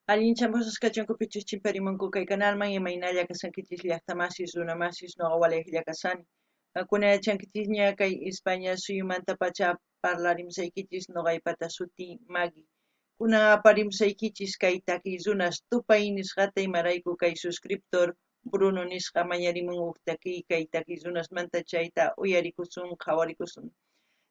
Allinchamos kachunkupichus chimparimunku kay kanalman imaynalla kasankichis llaqtamasis runamasis noqawalej llakasani. Kunayachankichis ña kay España suyumanta pacha parlarimsaykichis noqaypata suti Maggie. Kunan aparimsaykichis kay takiy runas tupay nisqata imarayku kay suscriptor Bruno nisqa mañarimun huk kay takiy runasmanta chayta uyarikusun qhawarikusun.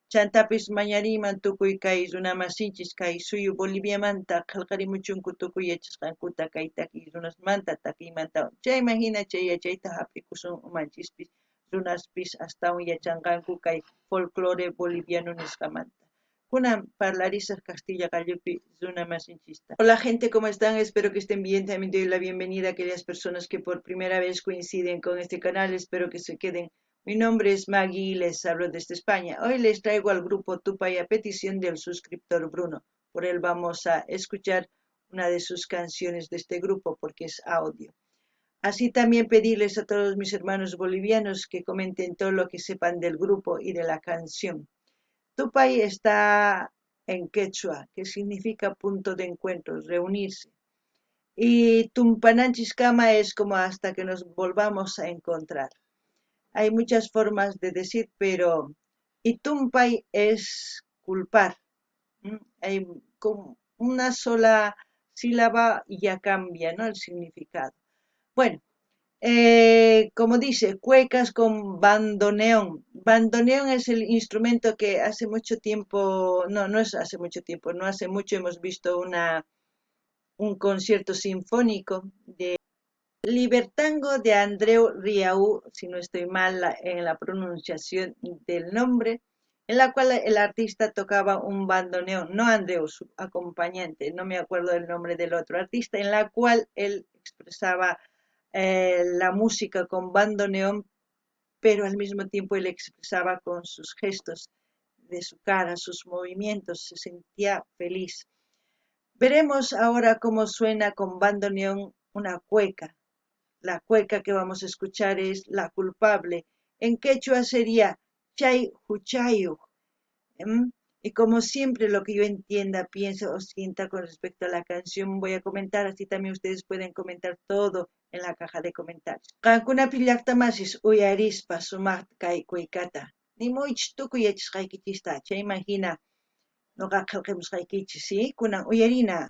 Chantapis mañariman tukuy kay runamasinchis kay suyu Boliviamanta qillqarimuchunku tukuy yachasqankuta kay takiy runasmanta takiymanta chayman hina chay yachayta hap'ikusun umanchispis runaspis astawan yachanqanku kay folclore boliviano nisqamanta. Kunan parlarisaq Castilla Gallupi runamasinchista. Hola gente, ¿cómo están? Espero que estén bien. También doy la bienvenida a aquellas personas que por primera vez coinciden con este canal. Espero que se queden. Mi nombre es Maggie y les hablo desde España. Hoy les traigo al grupo Tupay a petición del suscriptor Bruno. Por él vamos a escuchar una de sus canciones de este grupo porque es audio. Así también pedirles a todos mis hermanos bolivianos que comenten todo lo que sepan del grupo y de la canción. Tupay está en quechua, que significa punto de encuentro, reunirse. Y Tumpananchiskama es como hasta que nos volvamos a encontrar. Hay muchas formas de decir, pero Itumpay es culpar. Hay como una sola sílaba y ya cambia, ¿no? El significado. Bueno, como dice, cuecas con bandoneón. Bandoneón es el instrumento que hace mucho tiempo, no es hace mucho tiempo, no hace mucho hemos visto un concierto sinfónico de Libertango de Andreu Riau, si no estoy mal en la pronunciación del nombre, en la cual el artista tocaba un bandoneón, no Andreu, su acompañante, no me acuerdo del nombre del otro artista, en la cual él expresaba la música con bandoneón, pero al mismo tiempo él expresaba con sus gestos de su cara, sus movimientos, se sentía feliz. Veremos ahora cómo suena con bandoneón una cueca. La cueca que vamos a escuchar es La culpable. En quechua sería Chay Huchayu. Y como siempre, lo que yo entienda, piense o sienta con respecto a la canción, voy a comentar, así también ustedes pueden comentar todo en la caja de comentarios. Qankunapi llaqtamasis uyarispa sumaq kay kuykata. Nimuich tukuyachishqaykichista, chayman hina noqa qillqamusqaykichis, ¿sí? Kunan uyarina.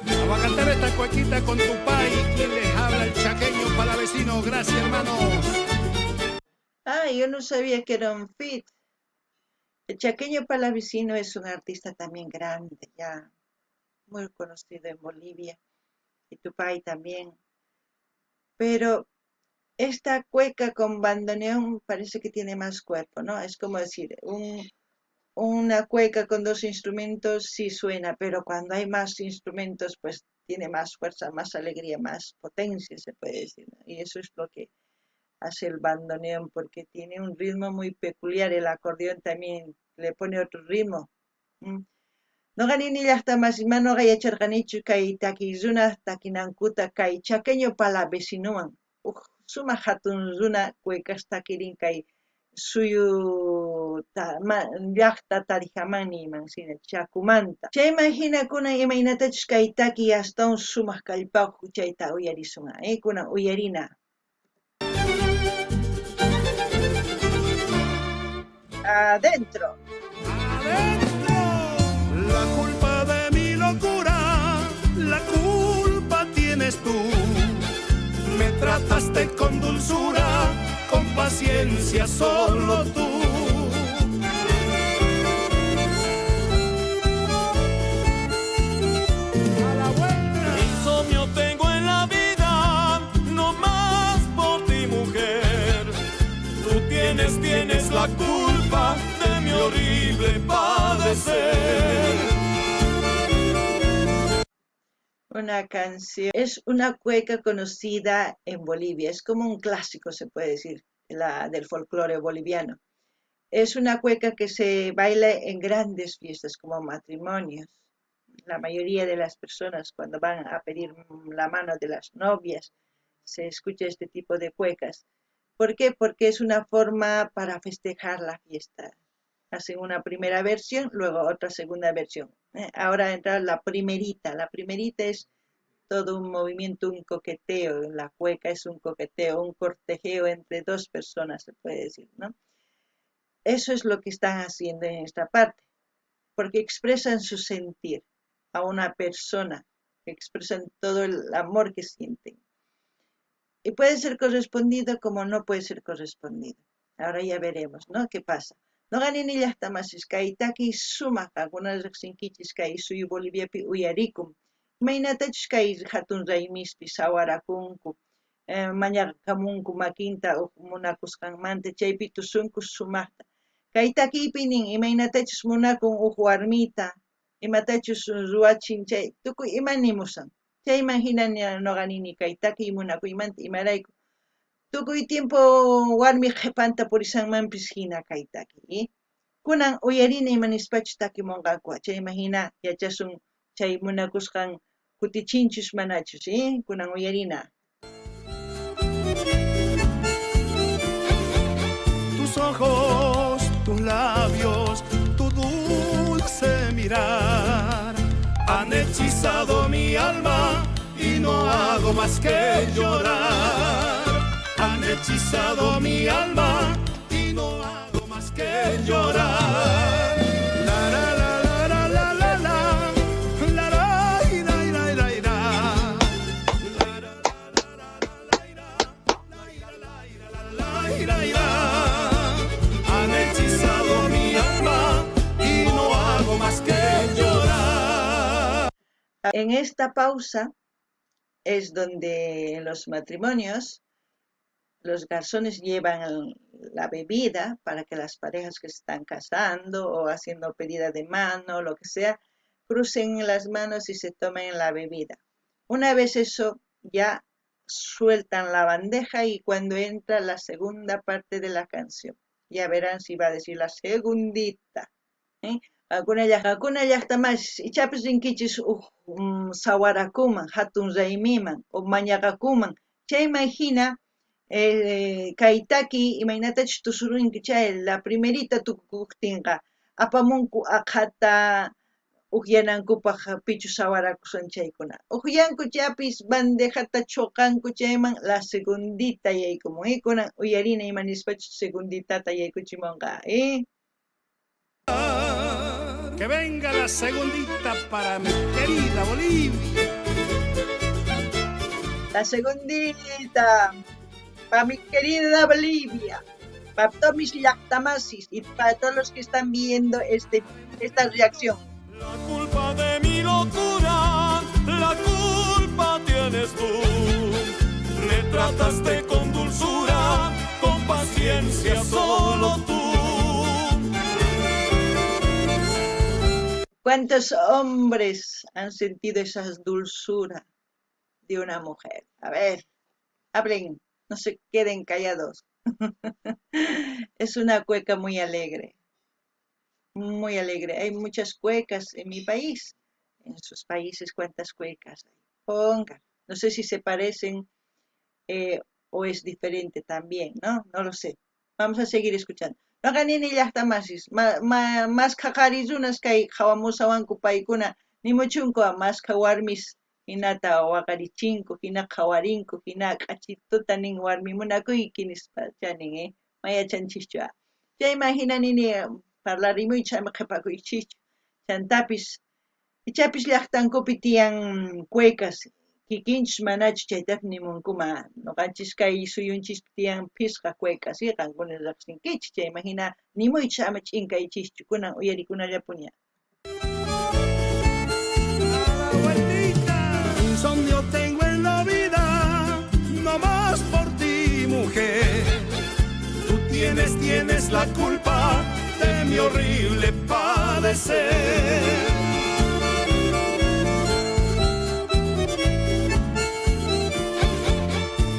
Vamos a cantar esta cuequita con Tupay, quien les habla el chaqueño palavecino. Gracias, hermanos. Yo no sabía que era un fit. El chaqueño palavecino es un artista también grande, ya muy conocido en Bolivia, y Tupay también. Pero esta cueca con bandoneón parece que tiene más cuerpo, ¿no? Es como decir, una cueca con dos instrumentos sí suena, pero cuando hay más instrumentos, pues tiene más fuerza, más alegría, más potencia, se puede decir, ¿no? Y eso es lo que hace el bandoneón, porque tiene un ritmo muy peculiar. El acordeón también le pone otro ritmo. Noqani llaqtamasimannuqa yacharqanichu kay takiy takinankuta kay chaqueño palavecinowan. Sumaq hatun runa cuecas takirin kay suyu llaqta tarikamani imansina Chakumanta. Chayman hina kunan imaynatachus kay takiy astawan sumaq kallpaqku chayta uyarisunqa. Kunan uyarina. Adentro. Adentro. La culpa de mi locura, la culpa tienes tú. Me trataste con dulzura, con paciencia solo tú. A la buena. Insomnio tengo en la vida, no más por ti, mujer. Tú tienes la culpa de mi horrible padecer. Una canción, es una cueca conocida en Bolivia, es como un clásico, se puede decir, del folclore boliviano. Es una cueca que se baila en grandes fiestas como matrimonios. La mayoría de las personas cuando van a pedir la mano de las novias se escucha este tipo de cuecas. ¿Por qué? Porque es una forma para festejar la fiesta. Hacen una primera versión, luego otra segunda versión. Ahora entra la primerita. La primerita es todo un movimiento, un coqueteo. La cueca es un coqueteo, un cortejeo entre dos personas, se puede decir, ¿no? Eso es lo que están haciendo en esta parte, porque expresan su sentir a una persona, expresan todo el amor que sienten. Y puede ser correspondido como no puede ser correspondido. Ahora ya veremos, ¿no? ¿Qué pasa? No ganin llaqtamasis kaytaki sumaq algunas riqsinkichis kay suyu Boliviapi uyarikum. Imaynatachus kay hatun raymispi sawarakunku, mañakamunku makinta munakusqanmanta chaypi tusunku sumaqta. Kay takipi nin imaynatachus munakun warmita, imatachus ruwachin chay tukuy imanimusan. Chayman hina noqa nini kay takiy munakuymanta imarayku. Tukuy tiempo warmi qhipanta purisanmanpis hina kay takiy. Kunan uyarina imanispachu takimunqakuqa chayman hina yachasun chay munakusqan kutichinchus manachus, kunan uyarina. Tus ojos, tus labios, tu dulce mirar han hechizado mi alma y no hago más que llorar. Han hechizado mi alma y no hago más que llorar. La la la la la la la la la la la la la la. Han hechizado mi alma y no hago más que llorar. En esta pausa es donde en los matrimonios los garzones llevan la bebida para que las parejas que se están casando o haciendo pedida de mano, lo que sea, crucen las manos y se tomen la bebida. Una vez eso, ya sueltan la bandeja y cuando entra la segunda parte de la canción, ya verán si va a decir la segundita. Hakuna llaqtamas ichapis rinkichis sawarakuman, hatun raymiman o mañaqakuman. Chayman hina kaitaki imaynatachus tusurunki chay la primerita tukuktinqa apamunku aqhata uqyanankupaq pichu sawarakusan chaykuna. Uqyanku chapis bandejata chuqanku chayman la segundita yaykumun. Kunan uyarina imanispachus segunditata yaykuchimunqa. Que venga la segundita para mi querida Bolivia. La segundita para mi querida Bolivia, para todos mis llaqtamasis y para todos los que están viendo esta reacción. La culpa de mi locura, la culpa tienes tú. Me trataste con dulzura, con paciencia solo tú. ¿Cuántos hombres han sentido esa dulzura de una mujer? A ver, hablen, no se queden callados. Es una cueca muy alegre, muy alegre. Hay muchas cuecas en mi país. En sus países, ¿cuántas cuecas hay? Pongan. No sé si se parecen o es diferente también, ¿no? No lo sé. Vamos a seguir escuchando. No ganin llaqtamasis, más qaqarizunas kay hawamusawanku paykuna nimuchunku más warmis hinata waqarichinku, hina qawarinku, hina q'achituta nin warmi munakuyki nispa chanin, mayachanchischu. Chayman hina nini parlarrimuycha ama qhipakuychikchu. Chantapis ichapis llaqtankupi tiyan cuecas, kikinchis manachu chaytapi nimunkuma noqanchis kay suyunchis tiyan pisqa cuecas, qankuna riqsinkichis chayman hina nimuycha ama ch'inkaychischu, kunan uyarikunallapuña. Insomnio tengo en la vida, no más por ti, mujer. Tú tienes la culpa de mi horrible padecer.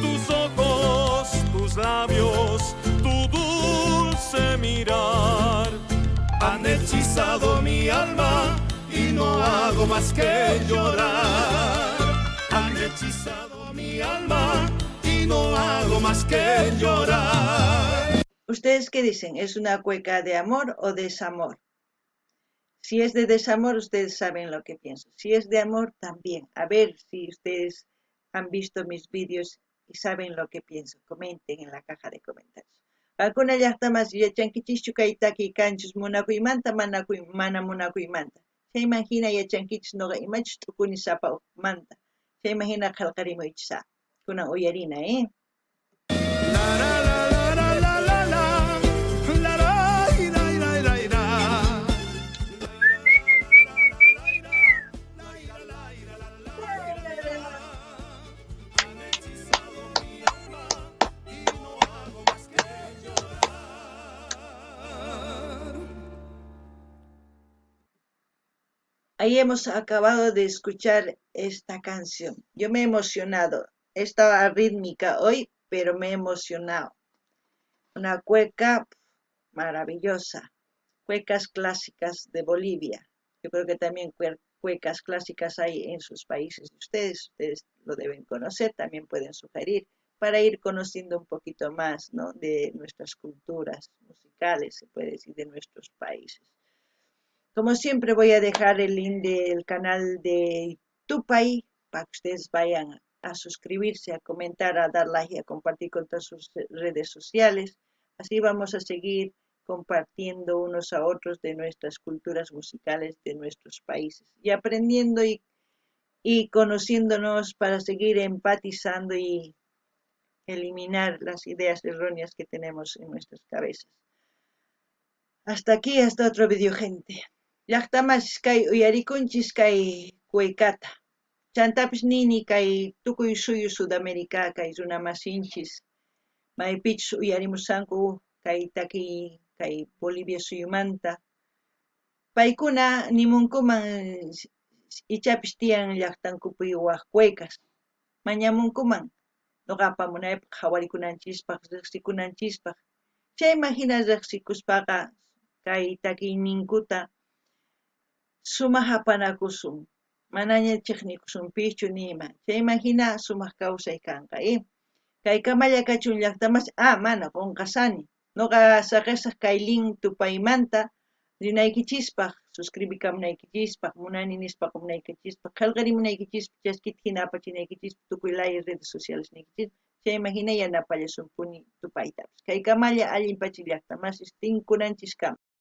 Tus ojos, tus labios, tu dulce mirar han hechizado mi alma y no hago más que llorar. Han hechizado mi alma y no hago más que llorar. ¿Ustedes qué dicen? ¿Es una cueca de amor o desamor? Si es de desamor, ustedes saben lo que pienso. Si es de amor, también. A ver si ustedes han visto mis vídeos y saben lo que pienso. Comenten en la caja de comentarios. Alguna llaqtamas yachankichis kaytaki kanchus munakuymanta mana munakuymanta. Se imagina yachankichis noqa imachus tukuni sapa manta. Se imagina qillqarimuychisa. Kunan uyarina, Ahí hemos acabado de escuchar esta canción. Yo me he emocionado. Estaba rítmica hoy, pero me he emocionado. Una cueca maravillosa. Cuecas clásicas de Bolivia. Yo creo que también cuecas clásicas hay en sus países de ustedes. Ustedes lo deben conocer, también pueden sugerir para ir conociendo un poquito más, ¿no?, de nuestras culturas musicales, se puede decir, de nuestros países. Como siempre voy a dejar el link del canal de Tupai para que ustedes vayan a suscribirse, a comentar, a dar like y a compartir con todas sus redes sociales. Así vamos a seguir compartiendo unos a otros de nuestras culturas musicales de nuestros países y aprendiendo y conociéndonos para seguir empatizando y eliminar las ideas erróneas que tenemos en nuestras cabezas. Hasta aquí, hasta otro video, gente. Llaqtamas kay uyarikunchis kay cuecata. Chantapis nini kay tukuy suyu Sudamérica kay runamasinchis. Maypichus uyarimusanku kay taki kay Bolivia suyumanta. Paykuna nimunkuman ichapis tiyan llaqtankupi waq cuecas. Mañamunkuman noqapa munaypaq hawarikunanchispak, riqsikunanchispaq. Chay imagina riqsikuspaqa kay takiyninkuta sumaq apanakusun. Manaña chiqnikusunpichu nima. Chay imagina sumaq kawsay kanqa, Kay kamalla kachun llaqtamas, mana qunqasani. Noqa saqisaq kay link tupaymanta rinaykichispaq, suscribikamunaykichispaq, munani nispa munaykichispaq, qillqarimunaykichispaq, chaskita hina apachinaykichispaq, tukuy laya redes sociales niykichispaq. Chay imagina yanapallasunkuni tupaytapis. Kay kamalla allinpachik llaqtamasis tinkunanchiskama.